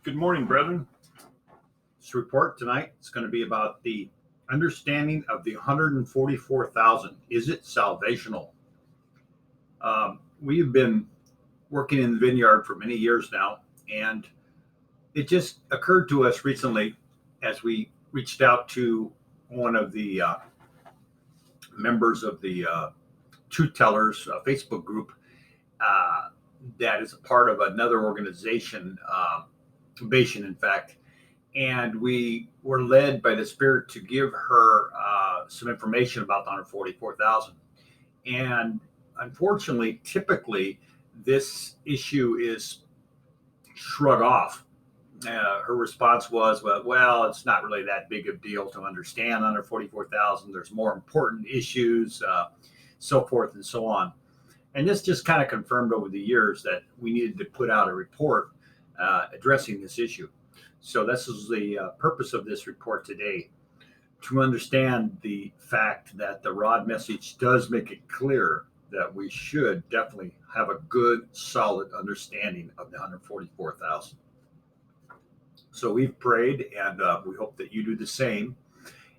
Good morning, brethren. This report tonight is going to be about the understanding of the 144,000. Is it salvational? We've been working in the vineyard for many years now, and it just occurred to us recently as we reached out to one of the members of the Truth Tellers Facebook group that is a part of another organization, Salvation, in fact. And we were led by the Spirit to give her some information about the 144,000. And unfortunately, typically, this issue is shrugged off. Her response was, well, it's not really that big of a deal to understand 144,000. There's more important issues, so forth and so on. And this just kind of confirmed over the years that we needed to put out a report addressing this issue. So this is the purpose of this report today, to understand the fact that the rod message does make it clear that we should definitely have a good, solid understanding of the 144,000. So we've prayed, and we hope that you do the same,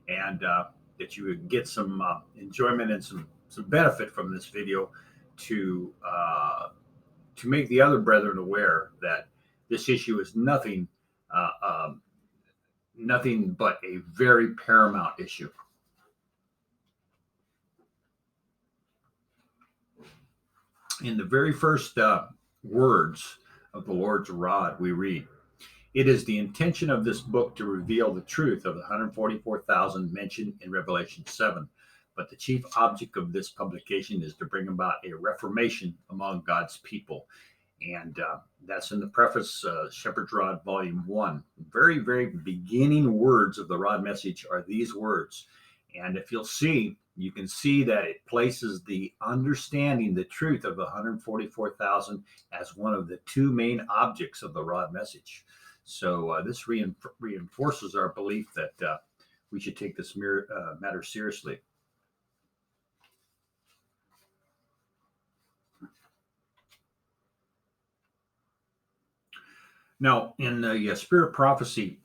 and that you would get some enjoyment and some benefit from this video to make the other brethren aware that this issue is nothing but a very paramount issue. In the very first words of the Lord's rod, we read, "It is the intention of this book to reveal the truth of the 144,000 mentioned in Revelation 7. But the chief object of this publication is to bring about a reformation among God's people." And that's in the preface, Shepherd's Rod, Volume 1. Very, very beginning words of the rod message are these words. And if you'll see, you can see that it places the understanding the truth of the 144,000 as one of the two main objects of the rod message. So this reinforces our belief that we should take this matter seriously. Now, in the Spirit Prophecy,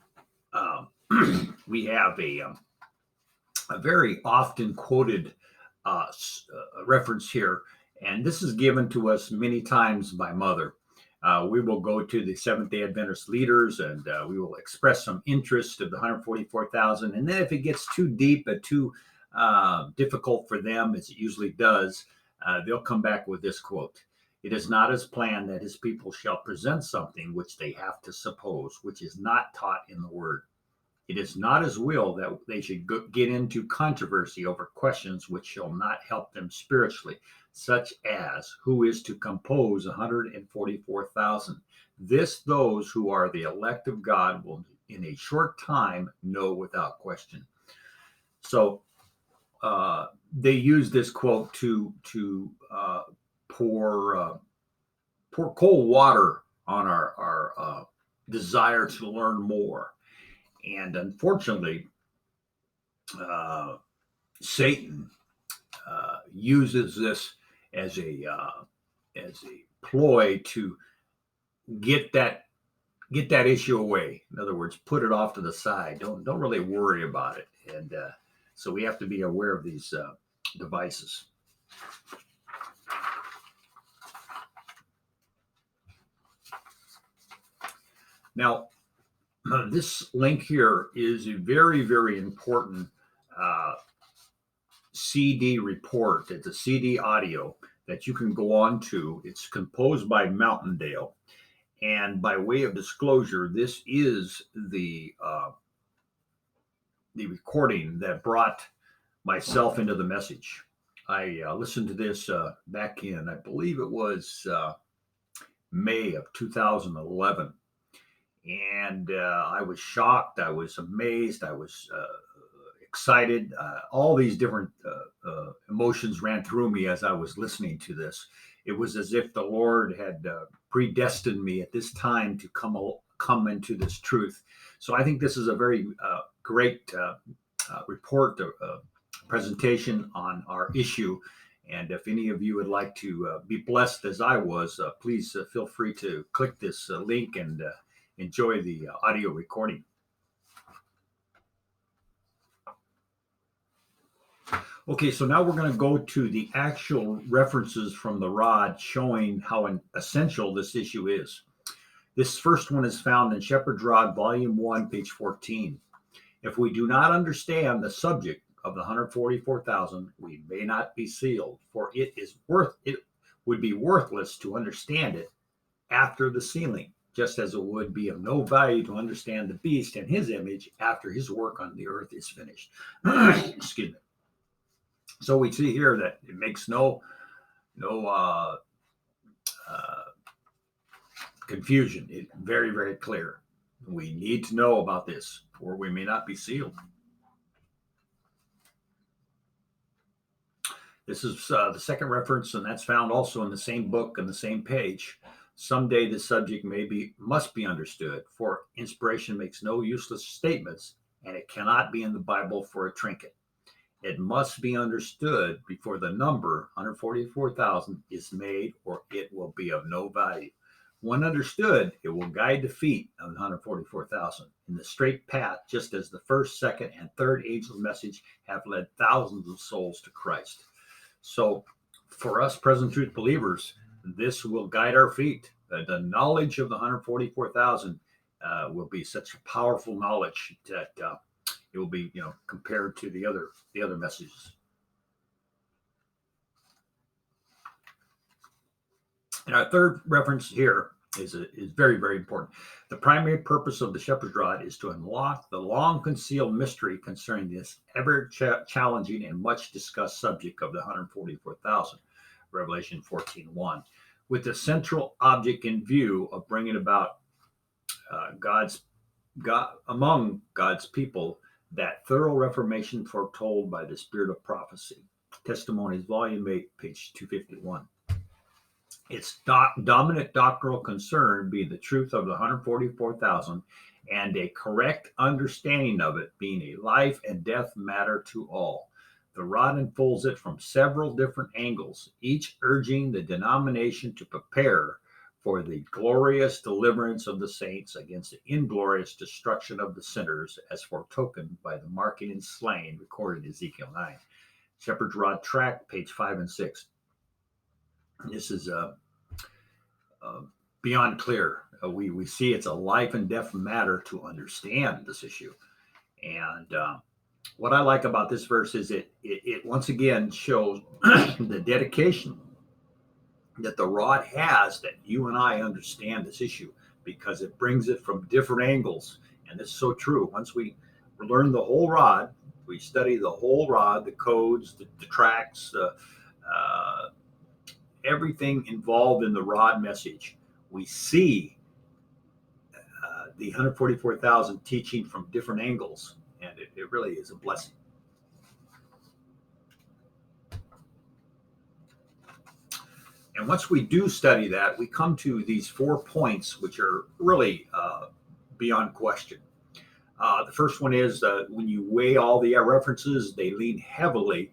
we have a very often quoted reference here, and this is given to us many times by Mother. We will go to the Seventh-day Adventist leaders, and we will express some interest of the 144,000. And then if it gets too deep and too difficult for them, as it usually does, they'll come back with this quote. "It is not his plan that his people shall present something which they have to suppose, which is not taught in the word. It is not his will that they should get into controversy over questions which shall not help them spiritually, such as who is to compose 144,000. This those who are the elect of God will in a short time know without question." So they use this quote to pour cold water on our desire to learn more. And unfortunately, Satan uses this as a ploy to get that issue away. In other words, put it off to the side. Don't really worry about it. And so we have to be aware of these devices. Now, this link here is a very, very important CD report. It's a CD audio that you can go on to. It's composed by Mountaindale. And by way of disclosure, this is the recording that brought myself into the message. I listened to this back in, I believe it was May of 2011. And I was shocked. I was amazed. I was excited. All these different emotions ran through me as I was listening to this. It was as if the Lord had predestined me at this time to come into this truth. So I think this is a very great report, presentation on our issue. And if any of you would like to be blessed as I was, please feel free to click this link and enjoy the audio recording. Okay, so now we're going to go to the actual references from the rod showing how essential this issue is. This first one is found in Shepherd's Rod, Volume 1, page 14. If we do not understand the subject of the 144,000, we may not be sealed, for it would be worthless to understand it after the sealing, just as it would be of no value to understand the beast and his image after his work on the earth is finished. Excuse me. So we see here that it makes no confusion. It's very, very clear. We need to know about this, or we may not be sealed. This is the second reference, and that's found also in the same book and the same page. Someday the subject must be understood, for inspiration makes no useless statements, and it cannot be in the Bible for a trinket. It must be understood before the number 144,000 is made, or it will be of no value. When understood, it will guide the feet of the 144,000 in the straight path, just as the first, second, and third angel's message have led thousands of souls to Christ. So for us present truth believers, this will guide our feet. The knowledge of the 144,000 will be such a powerful knowledge that it will be, compared to the other messages. And our third reference here is very, very important. The primary purpose of the Shepherd's Rod is to unlock the long-concealed mystery concerning this ever-challenging and much-discussed subject of the 144,000, Revelation 14:1, with the central object in view of bringing about among God's people that thorough reformation foretold by the Spirit of prophecy. Testimonies, Volume 8, page 251. Its dominant doctrinal concern being the truth of the 144,000 and a correct understanding of it being a life and death matter to all. The rod unfolds it from several different angles, each urging the denomination to prepare for the glorious deliverance of the saints against the inglorious destruction of the sinners, as foretokened by the marking and slaying recorded in Ezekiel 9. Shepherd's Rod Tract, page 5 and 6. This is beyond clear. We see it's a life and death matter to understand this issue. And what I like about this verse is it once again shows the dedication that the rod has, that you and I understand this issue, because it brings it from different angles. And it's so true. Once we learn the whole rod, we study the whole rod, the codes, the tracks, everything involved in the rod message, we see the 144,000 teaching from different angles, and it really is a blessing. And once we do study that, we come to these 4 points, which are really beyond question. The first one is when you weigh all the references, they lean heavily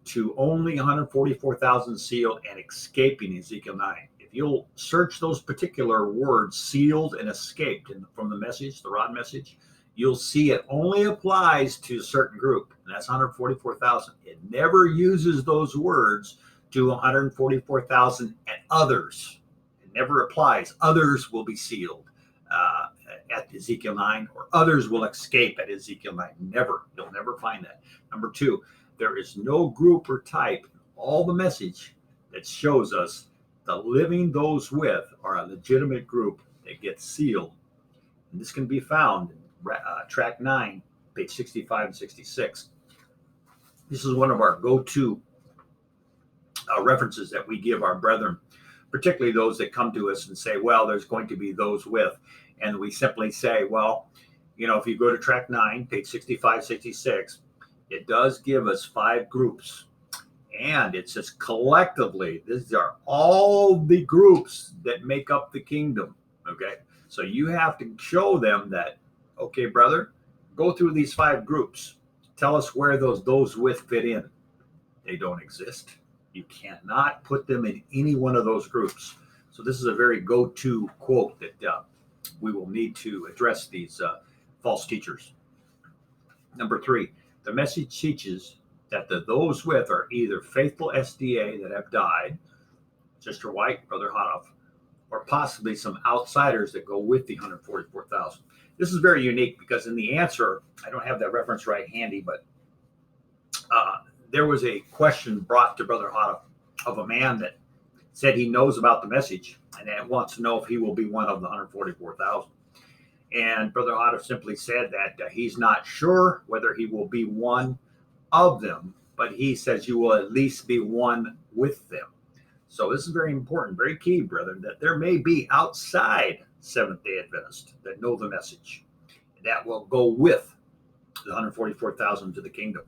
to only 144,000 sealed and escaping Ezekiel 9. If you'll search those particular words, sealed and escaped, from the message, the rod message, you'll see it only applies to a certain group, and that's 144,000. It never uses those words to 144,000 and others. It never applies. Others will be sealed at Ezekiel 9, or others will escape at Ezekiel 9. Never. You'll never find that. Number 2, there is no group or type in all the message that shows us the living those with are a legitimate group that gets sealed. And this can be found in track 9, page 65 and 66. This is one of our go-to references that we give our brethren, particularly those that come to us and say, well, there's going to be those with. And we simply say, well, if you go to track 9, page 65, 66, it does give us 5 groups. And it says collectively, these are all the groups that make up the kingdom. Okay. So you have to show them that, okay, brother, go through these 5 groups. Tell us where those with fit in. They don't exist. You cannot put them in any one of those groups. So this is a very go-to quote that we will need to address these false teachers. Number 3, the message teaches that those with are either faithful SDA that have died, Sister White, Brother Hotoff, or possibly some outsiders that go with the 144,000. This is very unique because in the answer, I don't have that reference right handy, but there was a question brought to Brother Hotoff of a man that said he knows about the message and that wants to know if he will be one of the 144,000. And Brother Hotoff simply said that he's not sure whether he will be one of them, but he says you will at least be one with them. So this is very important, very key, brethren, that there may be outside Seventh-day Adventists that know the message that will go with the 144,000 to the kingdom.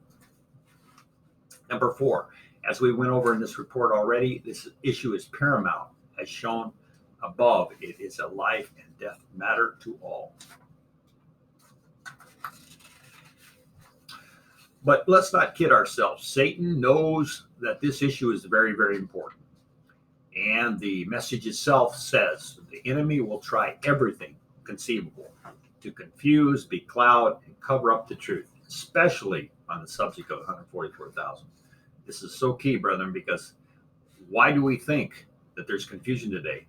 Number 4, as we went over in this report already, this issue is paramount. As shown above, it is a life and death matter to all. But let's not kid ourselves. Satan knows that this issue is very, very important. And the message itself says the enemy will try everything conceivable to confuse, becloud, and cover up the truth, especially on the subject of 144,000. This is so key, brethren, because why do we think that there's confusion today?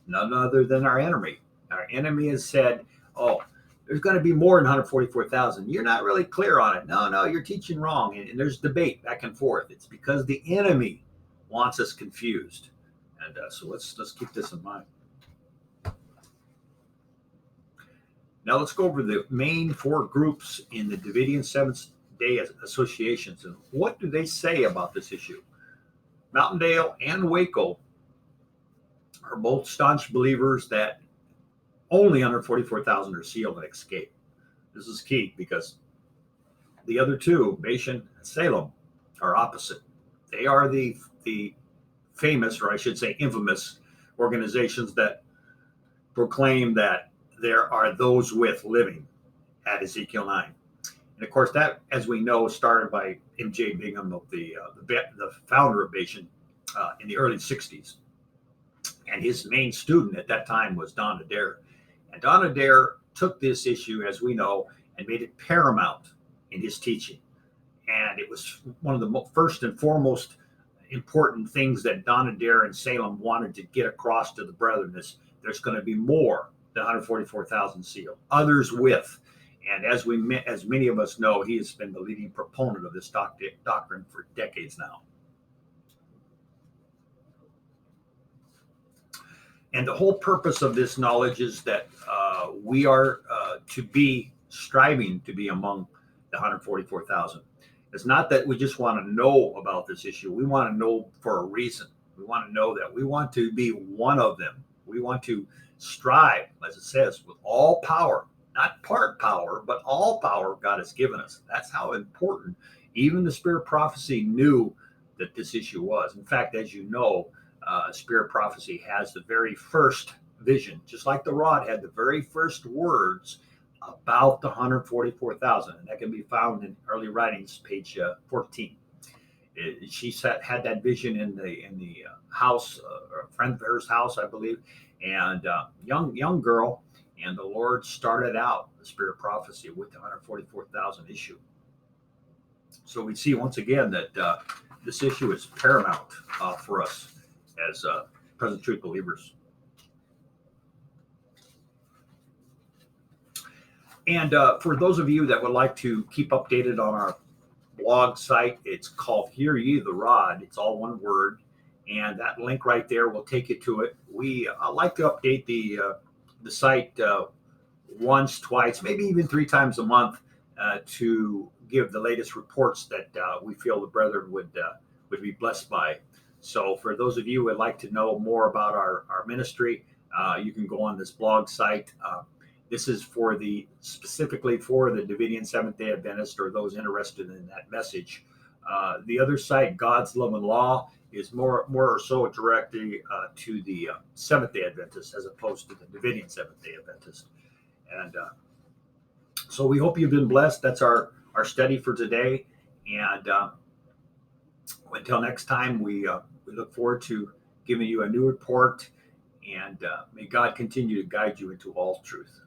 None other than our enemy. Our enemy has said, oh, there's going to be more than 144,000. You're not really clear on it. No, you're teaching wrong. And there's debate back and forth. It's because the enemy wants us confused. And so let's keep this in mind. Now let's go over the main 4 groups in the Davidian Seventh-day Associations. And what do they say about this issue? Mountaindale and Waco are both staunch believers that only 144,000 are sealed and escape. This is key because the other 2, Bashan and Salem, are opposite. They are the famous, or I should say infamous, organizations that proclaim that there are those with living at Ezekiel 9. And of course, that, as we know, started by M.J. Bingham, of the founder of Bashan, in the early 60s. And his main student at that time was Don Adair. And Don Adair took this issue, as we know, and made it paramount in his teaching. And it was one of the first and foremost important things that Don Adair and Salem wanted to get across to the brethren is there's going to be more than 144,000 sealed, others with. And as many of us know, he has been the leading proponent of this doctrine for decades now. And the whole purpose of this knowledge is that we are to be striving to be among the 144,000. It's not that we just want to know about this issue. We want to know for a reason. We want to know that we want to be one of them. We want to strive, as it says, with all power, not part power, but all power God has given us. That's how important even the Spirit of Prophecy knew that this issue was. In fact, as you know, Spirit Prophecy has the very first vision, just like the rod had the very first words about the 144,000, and that can be found in early writings, page 14. She had that vision in the house, a friend of hers' house, I believe, and young girl, and the Lord started out the Spirit of Prophecy with the 144,000 issue. So we see once again that this issue is paramount for us as present truth believers. And for those of you that would like to keep updated on our blog site, it's called Hear Ye the Rod. It's all one word. And that link right there will take you to it. I like to update the site once, twice, maybe even 3 times a month to give the latest reports that we feel the brethren would be blessed by. So for those of you who would like to know more about our ministry, you can go on this blog site. This is specifically for the Davidian Seventh-day Adventist or those interested in that message. The other site, God's Love and Law, is more or so directly to the Seventh-day Adventist as opposed to the Davidian Seventh-day Adventist. And so we hope you've been blessed. That's our study for today. And until next time, we look forward to giving you a new report And may God continue to guide you into all truth.